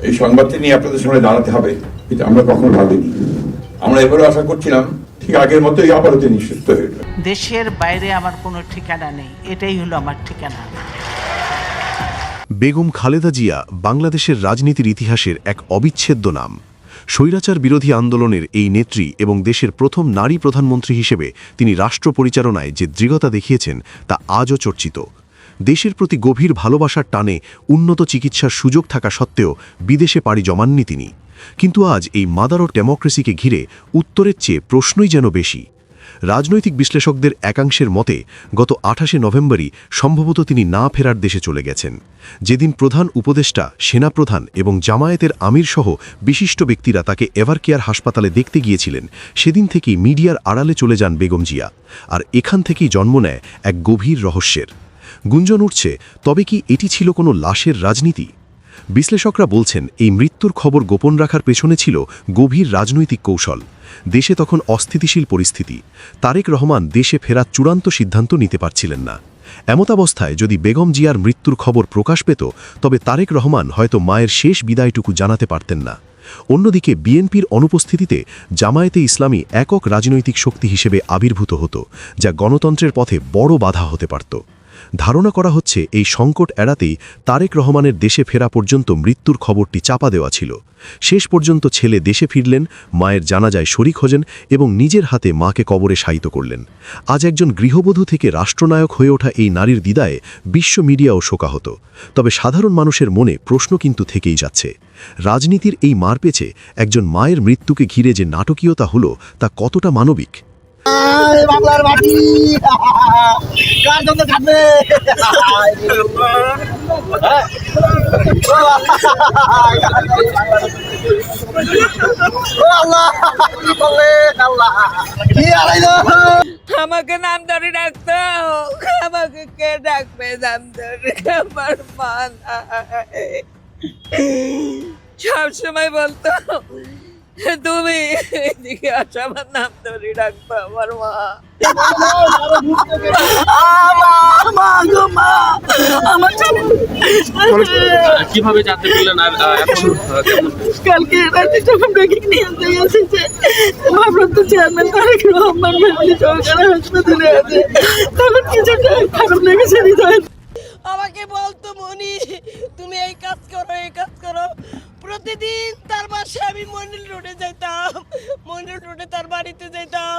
এই সংবাদটি নিয়ে আপনাদের সামনে দাঁড়াতে হবে, এটা আমরা কখনো ভাবিনি। আমরা এবারে আশা করছিলাম ঠিক আগের মতোই আবারও তিনি সুস্থ হয়ে উঠবেন। দেশের বাইরে আমার কোনো ঠিকানা নেই, এটাই হলো আমার ঠিকানা। বেগম খালেদা জিয়া বাংলাদেশের রাজনীতির ইতিহাসের এক অবিচ্ছেদ্য নাম। স্বৈরাচার বিরোধী আন্দোলনের এই নেত্রী এবং দেশের প্রথম নারী প্রধানমন্ত্রী হিসেবে তিনি রাষ্ট্র পরিচালনায় যে দৃঢ়তা দেখিয়েছেন তা আজও চর্চিত। দেশের প্রতি গভীর ভালোবাসার টানে উন্নত চিকিৎসার সুযোগ থাকা সত্ত্বেও বিদেশে পাড়ি জমাননি তিনি। কিন্তু আজ এই মাদার অফ ডেমোক্রেসিকে ঘিরে উত্তরের চেয়ে প্রশ্নই যেন বেশি। রাজনৈতিক বিশ্লেষকদের একাংশের মতে গত 28শে নভেম্বরই সম্ভবত তিনি না ফেরার দেশে চলে গেছেন। যেদিন প্রধান উপদেষ্টা, সেনাপ্রধান এবং জামায়াতের আমির সহ বিশিষ্ট ব্যক্তিরা তাকে এভারকেয়ার হাসপাতালে দেখতে গিয়েছিলেন, সেদিন থেকেই মিডিয়ার আড়ালে চলে যান বেগম জিয়া। আর এখান থেকেই জন্ম নেয় এক গভীর রহস্যের। গুঞ্জন উঠছে, তবে কি এটি ছিল কোনো লাশের রাজনীতি? বিশ্লেষকরা বলছেন এই মৃত্যুর খবর গোপন রাখার পেছনে ছিল গভীর রাজনৈতিক কৌশল। দেশে তখন অস্থিতিশীল পরিস্থিতি। তারেক রহমান দেশে ফেরার চূড়ান্ত সিদ্ধান্ত নিতে পারছিলেন না। এমতাবস্থায় যদি বেগম জিয়ার মৃত্যুর খবর প্রকাশ পেত, তবে তারেক রহমান হয়তো মায়ের শেষ বিদায়টুকু জানাতে পারতেন না। অন্যদিকে বিএনপির অনুপস্থিতিতে জামায়াতে ইসলামী একক রাজনৈতিক শক্তি হিসেবে আবির্ভূত হতো, যা গণতন্ত্রের পথে বড় বাধা হতে পারত। ধারণা করা হচ্ছে এই সংকট এড়াতেই তারেক রহমানের দেশে ফেরা পর্যন্ত মৃত্যুর খবরটি চাপা দেওয়া ছিল। শেষ পর্যন্ত ছেলে দেশে ফিরলেন, মায়ের জানাজায় শরিক হলেন এবং নিজের হাতে মাকে কবরে শায়িত করলেন। আজ একজন গৃহবধূ থেকে রাষ্ট্রনায়ক হয়ে ওঠা এই নারীর বিদায়ে বিশ্ব মিডিয়াও শোকাহত। তবে সাধারণ মানুষের মনে প্রশ্ন কিন্তু থেকেই যাচ্ছে, রাজনীতির এই মারপেচে একজন মায়ের মৃত্যুকে ঘিরে যে নাটকীয়তা হলো, তা কতটা মানবিক? বাংলার মাটি কার জন্য থাকবে? আমাকে নাম ধরে ডাকতো, আমাকে কে ডাকবে নাম ধরে? আমার মা সবসময় বলতো তুমি এদিকে আসো, আমার নাম ধরে ডাকতো আমার মা। কিভাবে জানতে পারলেন? আর কালকে রাতে যখন ব্রেকিং নিউজে এসেছে, ভারপ্রাপ্ত চেয়ারম্যান তারেক রহমান ফ্যামিলি সরকারি হাসপাতালে আছে, তখন কিছুটা খারাপ লেগেছে হৃদয়। আমাকে বলতো, মনি তুমি এই কাজ করো, এই কাজ করো। প্রতিদিন তার বাসায় আমি মনিল রোডে যাইতাম, মনিল রোডে তার বাড়িতে যাইতাম।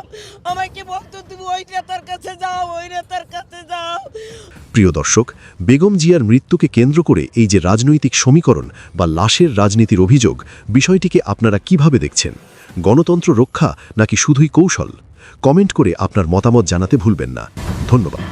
আমাকে বলতো তুমি ওই নেতার কাছে যাও, ওই নেতার কাছে যাও। প্রিয় দর্শক, বেগম জিয়ার মৃত্যুকে কেন্দ্র করে এই যে রাজনৈতিক সমীকরণ বা লাশের রাজনীতির অভিযোগ, বিষয়টিকে আপনারা কিভাবে দেখছেন? গণতন্ত্র রক্ষা নাকি শুধুই কৌশল? কমেন্ট করে আপনার মতামত জানাতে ভুলবেন না। ধন্যবাদ।